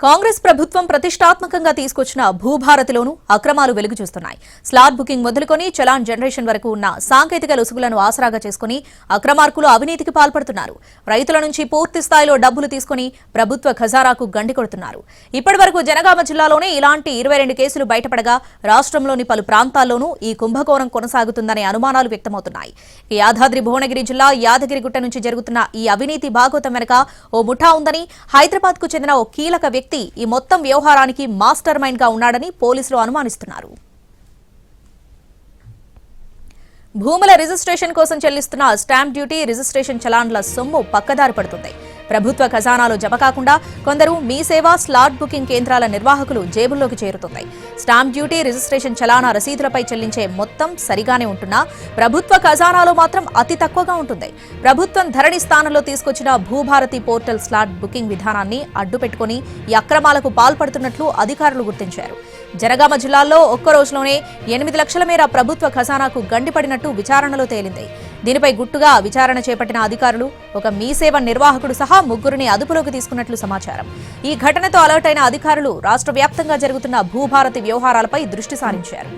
కాంగ్రెస్ ప్రభుత్వం ప్రతిష్టాత్మకంగా తీసుకొచ్చిన భూభారతిలోనూ అక్రమాలు వెలుగు చూస్తున్నాయి. స్లాట్ బుకింగ్ మొదలుకొని చలాన్ జనరేషన్ వరకు ఉన్న సాంకేతిక లొసుగులను ఆసరాగా చేసుకుని అక్రమార్కులు అవినీతికి పాల్పడుతున్నారు. రైతుల నుంచి పూర్తి స్థాయిలో డబ్బులు తీసుకుని ప్రభుత్వ ఖజానాకు గండి కొడుతున్నారు. ఇప్పటివరకు జనగామ జిల్లాలోనే ఇలాంటి 22 కేసులు బయటపడగా రాష్ట్రంలోని పలు ప్రాంతాల్లోనూ ఈ కుంభకోణం కొనసాగుతుందనే అనుమానాలు వ్యక్తమవుతున్నాయి. యాదాద్రి భువనగిరి జిల్లా యాదగిరిగుట్ట నుంచి జరుగుతున్న ఈ అవినీతి భాగోతం వెనుక ఓ ముఠా ఉందని, హైదరాబాద్ కు చెందిన ఓ కీలక వ్యక్తి ఈ మొత్తం వ్యవహారానికి మాస్టర్ మైండ్ గా ఉన్నాడని పోలీసులు అనుమానిస్తున్నారు. భూముల రిజిస్ట్రేషన్ కోసం చెల్లిస్తున్న స్టాంప్ డ్యూటీ, రిజిస్ట్రేషన్ చలాన్ల సొమ్ము పక్కదారి పడుతుంది. ప్రభుత్వ ఖజానాలో జమ కాకుండా కొందరు మీ సేవ స్లాట్ బుకింగ్ కేంద్రాల నిర్వాహకులు జేబుల్లోకి చేరుతుంది. స్టాంప్ డ్యూటీ, రిజిస్ట్రేషన్ చలానా రసీదులపై చెల్లించే మొత్తం సరిగానే ఉంటున్నా ప్రభుత్వ ఖజానాలో మాత్రం అతి తక్కువగా ఉంటుంది. ప్రభుత్వం ధరణి స్థానంలో తీసుకొచ్చిన భూభారతి పోర్టల్ స్లాట్ బుకింగ్ విధానాన్ని అడ్డుపెట్టుకుని ఈ అక్రమాలకు పాల్పడుతున్నట్లు అధికారులు గుర్తించారు. జనగామ జిల్లాలో ఒక్క రోజులోనే 8 లక్షల మేర ప్రభుత్వ ఖజానాకు గండిపడినట్టు విచారణలో తేలింది. దీనిపై గుట్టుగా విచారణ చేపట్టిన అధికారులు ఒక మీ సేవ నిర్వాహకుడు సహా 3 అదుపులోకి తీసుకున్నట్లు సమాచారం. ఈ ఘటనతో అలర్ట్ అయిన అధికారులు రాష్ట్ర వ్యాప్తంగా జరుగుతున్న భూభారతి వ్యవహారాలపై దృష్టి సారించారు.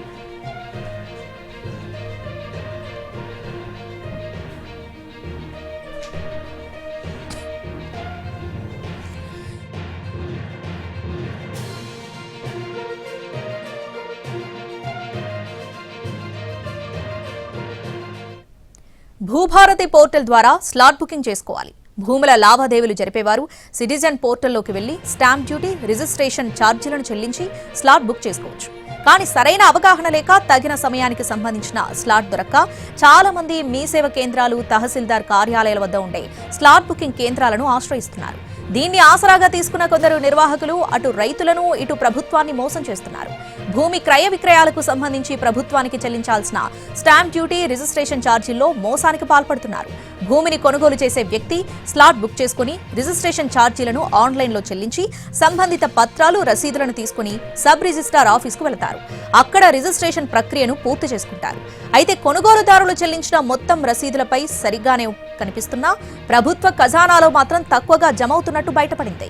భూభారతి పోర్టల్ ద్వారా స్లాట్ బుకింగ్ చేసుకోవాలి. భూముల లావాదేవీలు జరిపేవారు సిటిజన్ పోర్టల్లోకి వెళ్లి స్టాంప్ డ్యూటీ, రిజిస్ట్రేషన్ ఛార్జీలను చెల్లించి స్లాట్ బుక్ చేసుకోవచ్చు. కానీ సరైన అవగాహన లేక తగిన సమయానికి సంబంధించిన స్లాట్ దొరక్క చాలా మంది మీ సేవ కేంద్రాలు, తహసీల్దార్ కార్యాలయాల వద్ద ఉండే స్లాట్ బుకింగ్ కేంద్రాలను ఆశ్రయిస్తున్నారు. దీన్ని ఆసరాగా తీసుకున్న కొందరు నిర్వాహకులు అటు రైతులను, ఇటు ప్రభుత్వాన్ని మోసం చేస్తున్నారు. భూమి క్రయ విక్రయాలకు సంబంధించి ప్రభుత్వానికి చెల్లించాల్సిన స్టాంప్ డ్యూటీ, రిజిస్ట్రేషన్ ఛార్జీల్లో మోసానికి పాల్పడుతున్నారు. భూమిని కొనుగోలు చేసే వ్యక్తి స్లాట్ బుక్ చేసుకుని రిజిస్ట్రేషన్ ఛార్జీలను ఆన్లైన్లో చెల్లించి సంబంధిత పత్రాలు, రసీదులను తీసుకుని సబ్ రిజిస్ట్రార్ ఆఫీస్కు వెళతారు. అక్కడ రిజిస్ట్రేషన్ ప్రక్రియను పూర్తి చేసుకుంటారు. అయితే కొనుగోలుదారులు చెల్లించిన మొత్తం రసీదులపై సరిగ్గానే కనిపిస్తున్నా ప్రభుత్వ ఖజానాలో మాత్రం తక్కువగా జమవుతున్నట్టు బయటపడింది.